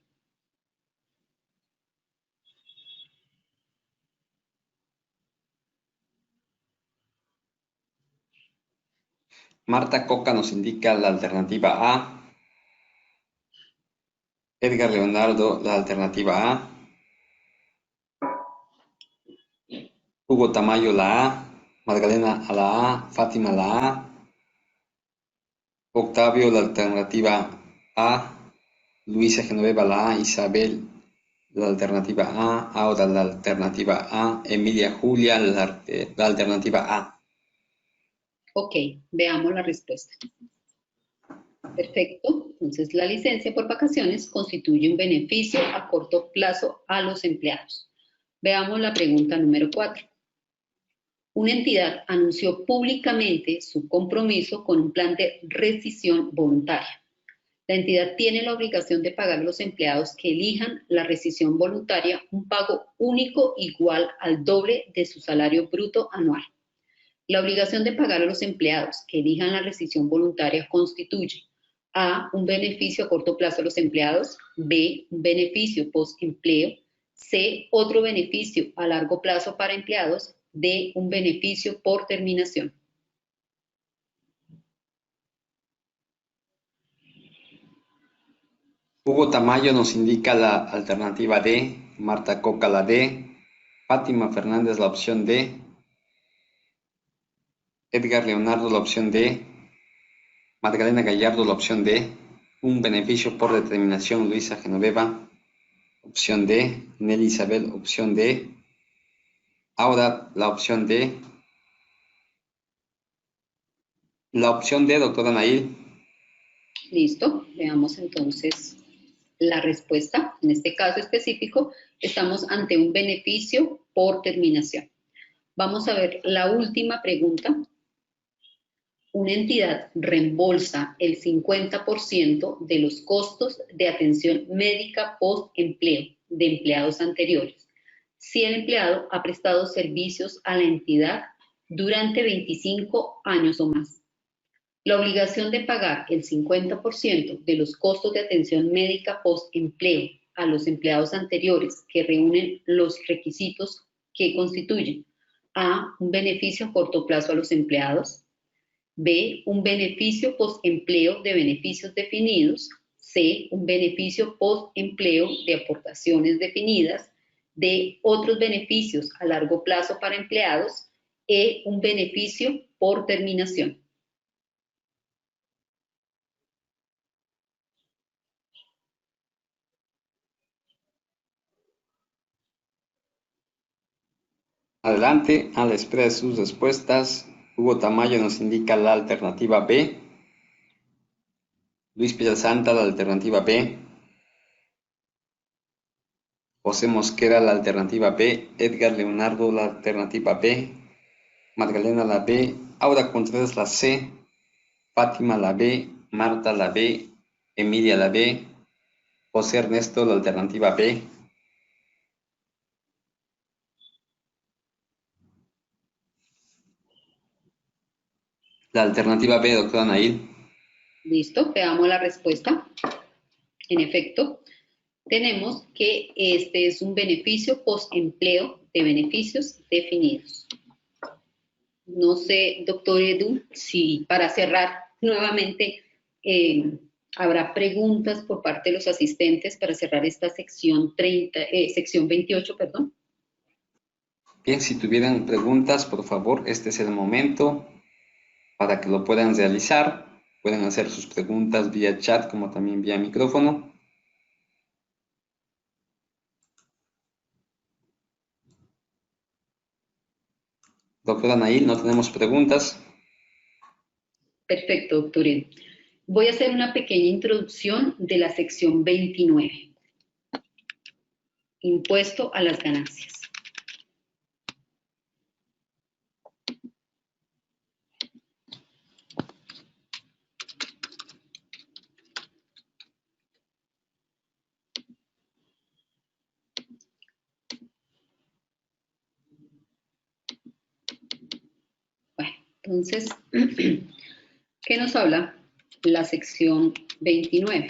Marta Coca nos indica la alternativa A. Edgar Leonardo, la alternativa A. Hugo Tamayo, la A. Magdalena a la A. Fátima, la A. Octavio, la alternativa A. Luisa Genoveva, la A. Isabel, la alternativa A. Aura, la alternativa A. Emilia Julia, la alternativa A. Ok, veamos la respuesta. Perfecto. Entonces, la licencia por vacaciones constituye un beneficio a corto plazo a los empleados. Veamos la pregunta número 4. Una entidad anunció públicamente su compromiso con un plan de rescisión voluntaria. La entidad tiene la obligación de pagar a los empleados que elijan la rescisión voluntaria un pago único igual al doble de su salario bruto anual. La obligación de pagar a los empleados que elijan la rescisión voluntaria constituye A, un beneficio a corto plazo a los empleados, B, un beneficio post-empleo, C, otro beneficio a largo plazo para empleados, D, un beneficio por terminación. Hugo Tamayo nos indica la alternativa D. Marta Coca la D. Fátima Fernández la opción D. Edgar Leonardo la opción D. Magdalena Gallardo la opción D. Un beneficio por determinación Luisa Genoveva, opción D. Nelly Isabel, opción D. Ahora la opción D. La opción D, doctora Nail. Listo, veamos entonces la respuesta. En este caso específico, estamos ante un beneficio por terminación. Vamos a ver la última pregunta. Una entidad reembolsa el 50% de los costos de atención médica post-empleo de empleados anteriores, si el empleado ha prestado servicios a la entidad durante 25 años o más. La obligación de pagar el 50% de los costos de atención médica post-empleo a los empleados anteriores que reúnen los requisitos que constituyen A, un beneficio a corto plazo a los empleados, B, un beneficio post-empleo de beneficios definidos, C, un beneficio post-empleo de aportaciones definidas, D, otros beneficios a largo plazo para empleados, E, un beneficio por terminación. Adelante, a la espera de sus respuestas. Hugo Tamayo nos indica la alternativa B. Luis Piedrasanta, la alternativa B. José Mosquera, la alternativa B. Edgar Leonardo, la alternativa B. Magdalena, la B. Aura Contreras, la C. Fátima, la B. Marta, la B. Emilia, la B. José Ernesto, la alternativa B. La alternativa B, doctora Nail. Listo, veamos la respuesta. En efecto, tenemos que este es un beneficio postempleo de beneficios definidos. No sé, doctor Edu, si para cerrar nuevamente habrá preguntas por parte de los asistentes para cerrar esta sección 28, perdón. Bien, si tuvieran preguntas, por favor, este es el momento para que lo puedan realizar. Pueden hacer sus preguntas vía chat como también vía micrófono. Doctora Nail, no tenemos preguntas. Perfecto, doctor Edu. Voy a hacer una pequeña introducción de la sección 29. Impuesto a las ganancias. Bueno, entonces, ¿qué nos habla la sección 29?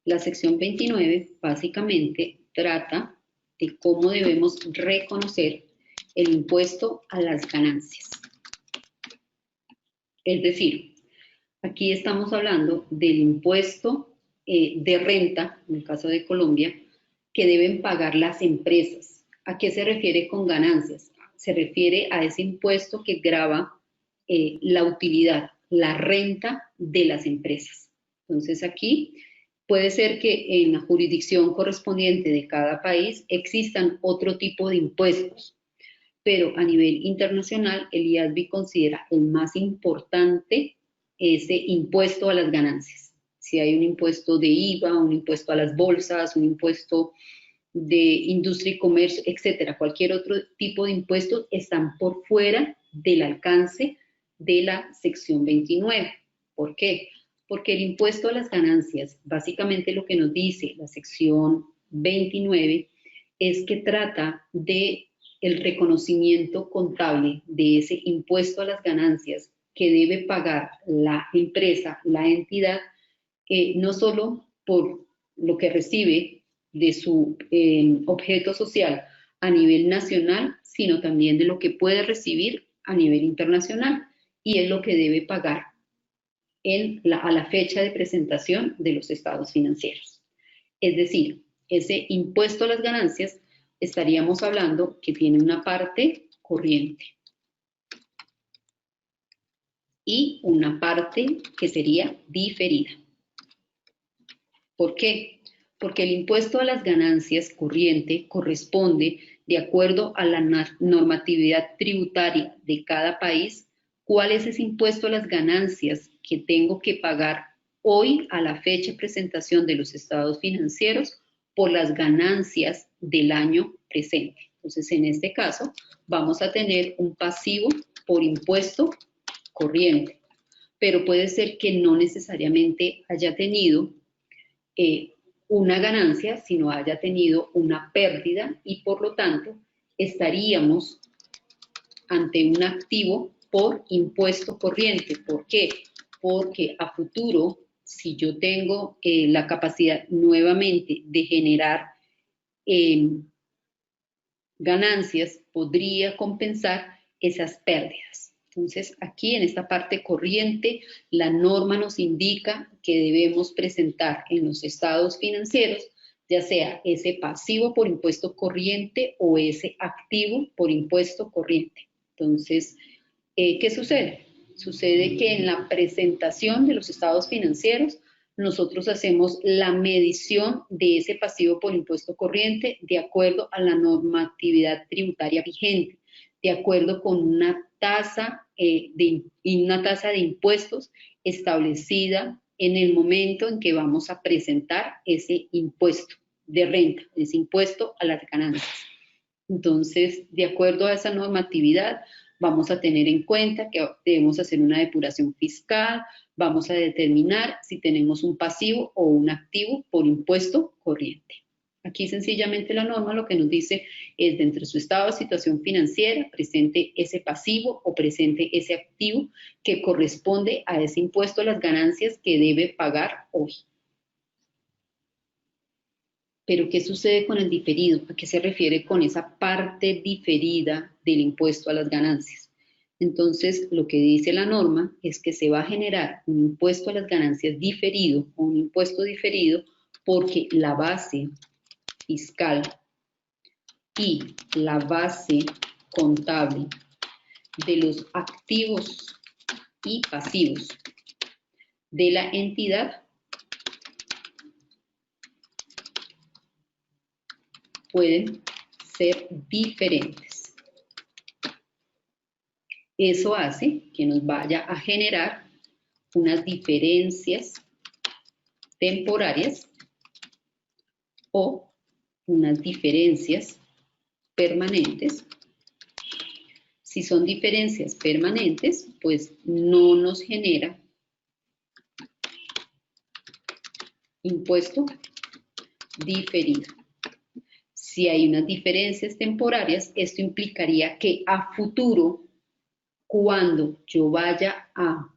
La sección 29 básicamente trata de cómo debemos reconocer el impuesto a las ganancias. Es decir, aquí estamos hablando del impuesto de renta, en el caso de Colombia, que deben pagar las empresas. ¿A qué se refiere con ganancias? Se refiere a ese impuesto que grava la utilidad, la renta de las empresas. Entonces aquí puede ser que en la jurisdicción correspondiente de cada país existan otro tipo de impuestos, pero a nivel internacional el IASB considera el más importante ese impuesto a las ganancias. Si hay un impuesto de IVA, un impuesto a las bolsas, un impuesto de industria y comercio, etcétera, cualquier otro tipo de impuestos están por fuera del alcance de la sección 29. ¿Por qué? Porque el impuesto a las ganancias, básicamente lo que nos dice la sección 29 es que trata de el reconocimiento contable de ese impuesto a las ganancias que debe pagar la empresa, la entidad, no solo por lo que recibe de su objeto social a nivel nacional, sino también de lo que puede recibir a nivel internacional, y es lo que debe pagar a la fecha de presentación de los estados financieros. Es decir, ese impuesto a las ganancias estaríamos hablando que tiene una parte corriente y una parte que sería diferida. ¿Por qué? Porque el impuesto a las ganancias corriente corresponde, de acuerdo a la normatividad tributaria de cada país, cuál es ese impuesto a las ganancias que tengo que pagar hoy a la fecha de presentación de los estados financieros por las ganancias del año presente. Entonces, en este caso, vamos a tener un pasivo por impuesto corriente, pero puede ser que no necesariamente haya tenido una ganancia, sino haya tenido una pérdida, y por lo tanto estaríamos ante un activo por impuesto corriente. ¿Por qué? Porque a futuro, si yo tengo la capacidad nuevamente de generar ganancias, podría compensar esas pérdidas. Entonces, aquí en esta parte corriente, la norma nos indica que debemos presentar en los estados financieros, ya sea ese pasivo por impuesto corriente o ese activo por impuesto corriente. Entonces, ¿qué sucede? Sucede que en la presentación de los estados financieros, nosotros hacemos la medición de ese pasivo por impuesto corriente de acuerdo a la normatividad tributaria vigente, de acuerdo con una tasa de impuestos establecida en el momento en que vamos a presentar ese impuesto de renta, ese impuesto a las ganancias. Entonces, de acuerdo a esa normatividad, vamos a tener en cuenta que debemos hacer una depuración fiscal, vamos a determinar si tenemos un pasivo o un activo por impuesto corriente. Aquí sencillamente la norma lo que nos dice es dentro de su estado de situación financiera, presente ese pasivo o presente ese activo que corresponde a ese impuesto a las ganancias que debe pagar hoy. Pero ¿qué sucede con el diferido? ¿A qué se refiere con esa parte diferida del impuesto a las ganancias? Entonces, lo que dice la norma es que se va a generar un impuesto a las ganancias diferido o un impuesto diferido porque la base fiscal y la base contable de los activos y pasivos de la entidad pueden ser diferentes. Eso hace que nos vaya a generar unas diferencias temporarias o unas diferencias permanentes. Si son diferencias permanentes, pues no nos genera impuesto diferido. Si hay unas diferencias temporarias, esto implicaría que a futuro, cuando yo vaya a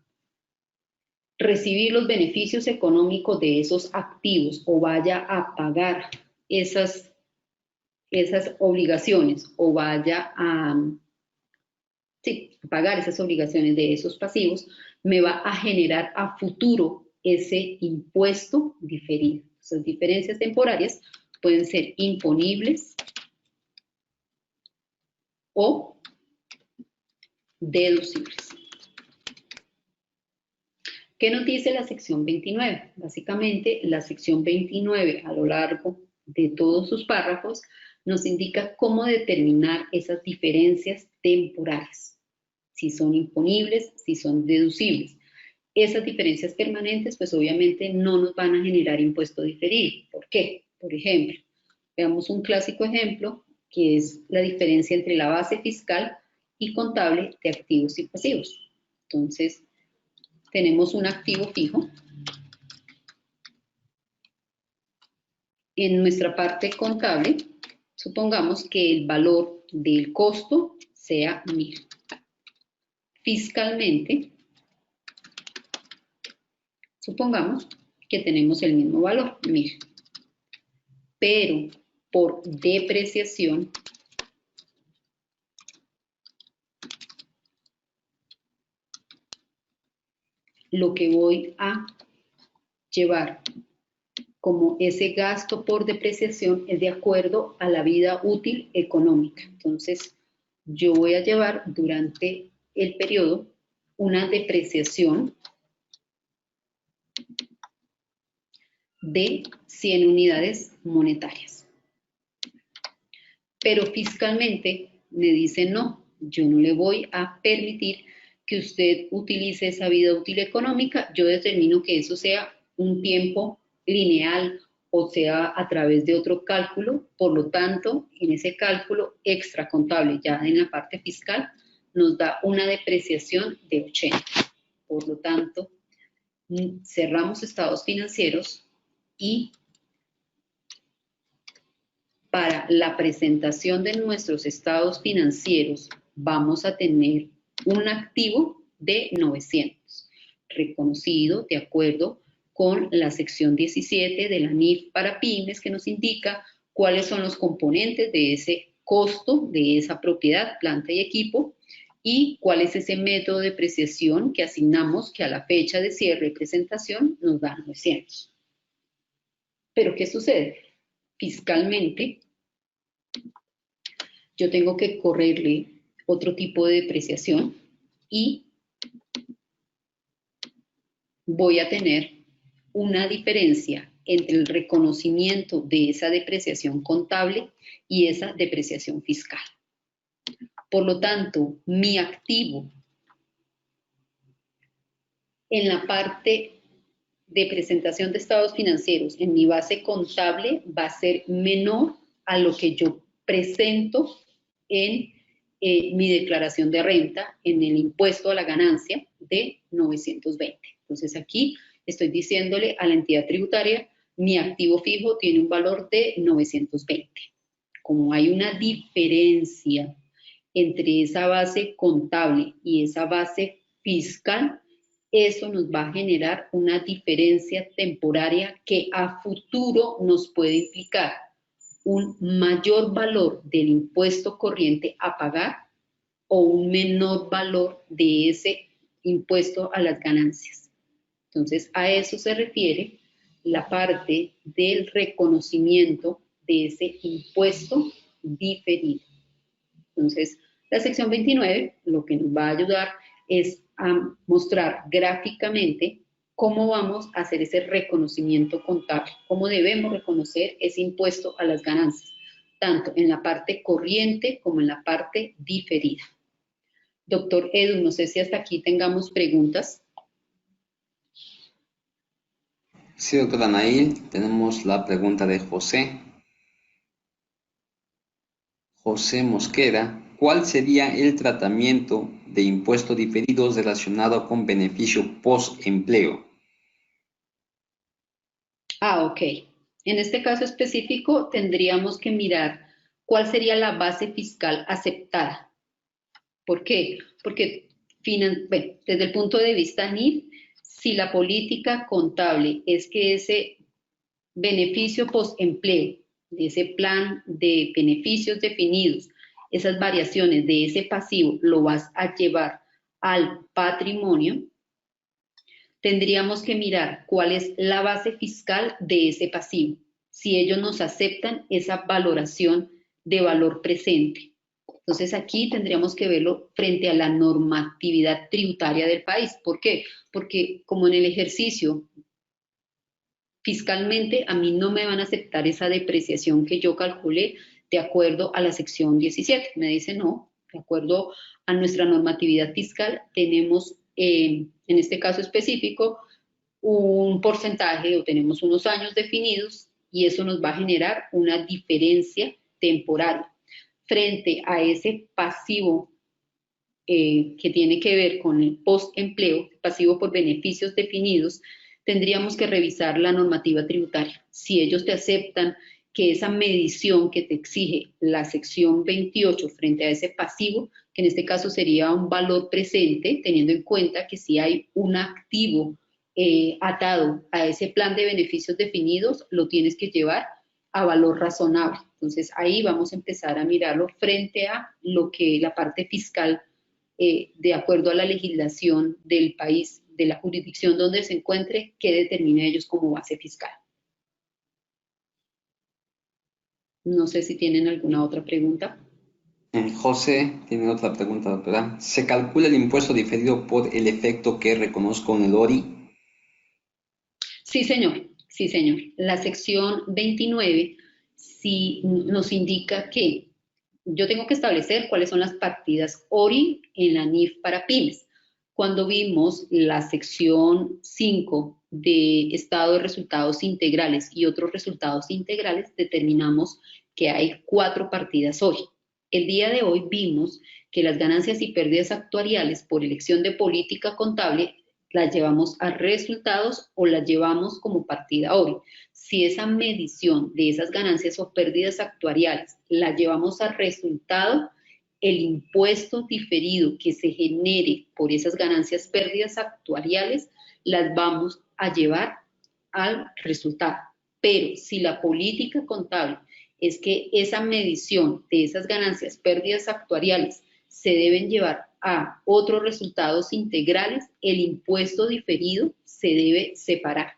recibir los beneficios económicos de esos activos o vaya a pagar esas obligaciones o vaya a pagar esas obligaciones de esos pasivos, me va a generar a futuro ese impuesto diferido. Esas diferencias temporarias pueden ser imponibles o deducibles. ¿Qué nos dice la sección 29? Básicamente, la sección 29 a lo largo de todos sus párrafos nos indica cómo determinar esas diferencias temporales, si son imponibles, si son deducibles. Esas diferencias permanentes, pues obviamente no nos van a generar impuesto diferido. ¿Por qué? Por ejemplo, veamos un clásico ejemplo, que es la diferencia entre la base fiscal y contable de activos y pasivos. Entonces, tenemos un activo fijo. En nuestra parte contable, supongamos que el valor del costo sea 1000. Fiscalmente, supongamos que tenemos el mismo valor, 1000. Pero por depreciación, lo que voy a llevar como ese gasto por depreciación es de acuerdo a la vida útil económica. Entonces, yo voy a llevar durante el periodo una depreciación de 100 unidades monetarias. Pero fiscalmente me dice no, yo no le voy a permitir que usted utilice esa vida útil económica, yo determino que eso sea un tiempo lineal o sea a través de otro cálculo, por lo tanto, en ese cálculo extra contable, ya en la parte fiscal, nos da una depreciación de 80. Por lo tanto, cerramos estados financieros y para la presentación de nuestros estados financieros vamos a tener un activo de 900, reconocido de acuerdo con la sección 17 de la NIF para pymes, que nos indica cuáles son los componentes de ese costo de esa propiedad, planta y equipo, y cuál es ese método de depreciación que asignamos que a la fecha de cierre y presentación nos da 900. Pero ¿qué sucede? Fiscalmente, yo tengo que correrle otro tipo de depreciación y voy a tener una diferencia entre el reconocimiento de esa depreciación contable y esa depreciación fiscal. Por lo tanto, mi activo en la parte de presentación de estados financieros en mi base contable va a ser menor a lo que yo presento en mi declaración de renta, en el impuesto a la ganancia de 920. Entonces aquí estoy diciéndole a la entidad tributaria, mi activo fijo tiene un valor de 920. Como hay una diferencia entre esa base contable y esa base fiscal, eso nos va a generar una diferencia temporaria que a futuro nos puede implicar un mayor valor del impuesto corriente a pagar o un menor valor de ese impuesto a las ganancias. Entonces, a eso se refiere la parte del reconocimiento de ese impuesto diferido. Entonces, la sección 29 lo que nos va a ayudar es a mostrar gráficamente cómo vamos a hacer ese reconocimiento contable, cómo debemos reconocer ese impuesto a las ganancias, tanto en la parte corriente como en la parte diferida. Doctor Edu, no sé si hasta aquí tengamos preguntas. Sí, doctora Nail, tenemos la pregunta de José. José Mosquera, ¿cuál sería el tratamiento de impuestos diferidos relacionado con beneficio post-empleo? Ok. En este caso específico tendríamos que mirar cuál sería la base fiscal aceptada. ¿Por qué? Porque bueno, desde el punto de vista NIF, si la política contable es que ese beneficio post-empleo, de ese plan de beneficios definidos, esas variaciones de ese pasivo lo vas a llevar al patrimonio, tendríamos que mirar cuál es la base fiscal de ese pasivo, si ellos nos aceptan esa valoración de valor presente. Entonces aquí tendríamos que verlo frente a la normatividad tributaria del país. ¿Por qué? Porque como en el ejercicio fiscalmente a mí no me van a aceptar esa depreciación que yo calculé de acuerdo a la sección 17. Me dice no, de acuerdo a nuestra normatividad fiscal tenemos en este caso específico un porcentaje o tenemos unos años definidos y eso nos va a generar una diferencia temporal frente a ese pasivo que tiene que ver con el post-empleo, pasivo por beneficios definidos, tendríamos que revisar la normativa tributaria. Si ellos te aceptan que esa medición que te exige la sección 28 frente a ese pasivo, que en este caso sería un valor presente, teniendo en cuenta que si hay un activo atado a ese plan de beneficios definidos, lo tienes que llevar a valor razonable. Entonces ahí vamos a empezar a mirarlo frente a lo que la parte fiscal de acuerdo a la legislación del país, de la jurisdicción donde se encuentre, que determine ellos como base fiscal. No sé si tienen alguna otra pregunta. José tiene otra pregunta, doctora. ¿Se calcula el impuesto diferido por el efecto que reconozco en el ORI? Sí, señor. Sí, señor. La sección 29 sí nos indica que yo tengo que establecer cuáles son las partidas ORI en la NIF para pymes. Cuando vimos la sección 5 de estado de resultados integrales y otros resultados integrales, determinamos que hay 4 partidas ORI. El día de hoy vimos que las ganancias y pérdidas actuariales por elección de política contable las llevamos a resultados o las llevamos como partida ORI. Si esa medición de esas ganancias o pérdidas actuariales la llevamos a resultado, el impuesto diferido que se genere por esas ganancias, pérdidas actuariales, las vamos a llevar al resultado. Pero si la política contable es que esa medición de esas ganancias, pérdidas actuariales se deben llevar a otros resultados integrales, el impuesto diferido se debe separar.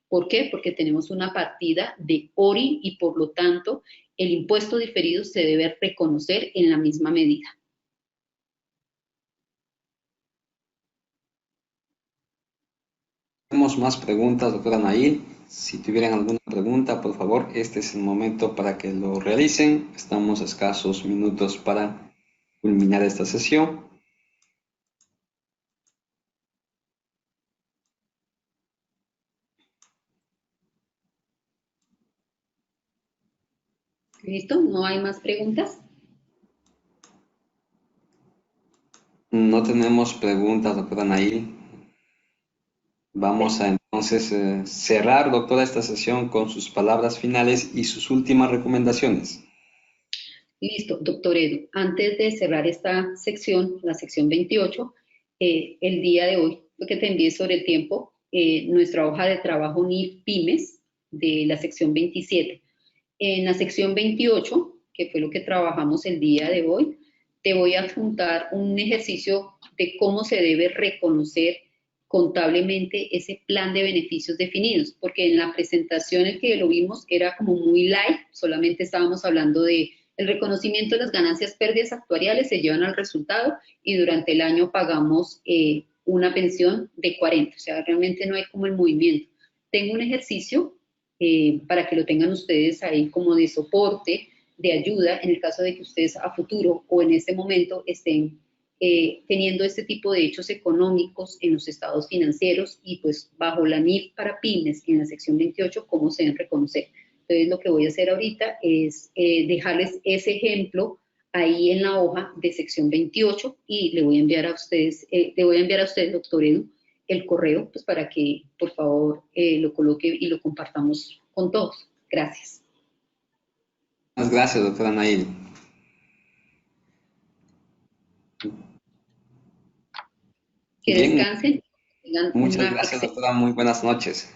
¿Por qué? Porque tenemos una partida de ORI y por lo tanto el impuesto diferido se debe reconocer en la misma medida. Tenemos más preguntas, doctora Nail. Si tuvieran alguna pregunta, por favor, este es el momento para que lo realicen. Estamos a escasos minutos para culminar esta sesión. ¿Listo? ¿No hay más preguntas? No tenemos preguntas, doctora Nail. Vamos a entonces entonces cerrar, doctora, esta sesión con sus palabras finales y sus últimas recomendaciones. Listo, doctor Edu. Antes de cerrar esta sección, la sección 28, el día de hoy, lo que te envié sobre el tiempo, nuestra hoja de trabajo NIF Pymes de la sección 27. En la sección 28, que fue lo que trabajamos el día de hoy, te voy a adjuntar un ejercicio de cómo se debe reconocer contablemente ese plan de beneficios definidos, porque en la presentación en que lo vimos era como muy light, solamente estábamos hablando de el reconocimiento de las ganancias pérdidas actuariales se llevan al resultado y durante el año pagamos una pensión de 40, o sea, realmente no hay como el movimiento. Tengo un ejercicio para que lo tengan ustedes ahí como de soporte, de ayuda, en el caso de que ustedes a futuro o en este momento estén teniendo este tipo de hechos económicos en los estados financieros y pues bajo la NIF para pymes en la sección 28, cómo se deben reconocer. Entonces lo que voy a hacer ahorita es dejarles ese ejemplo ahí en la hoja de sección 28 y le voy a enviar a ustedes, doctor Edu, el correo, pues para que por favor lo coloque y lo compartamos con todos. Gracias. Muchas gracias, doctora Nail. Que Bien, descansen, tengan muchas una gracias, excelente. doctora. Muy buenas noches.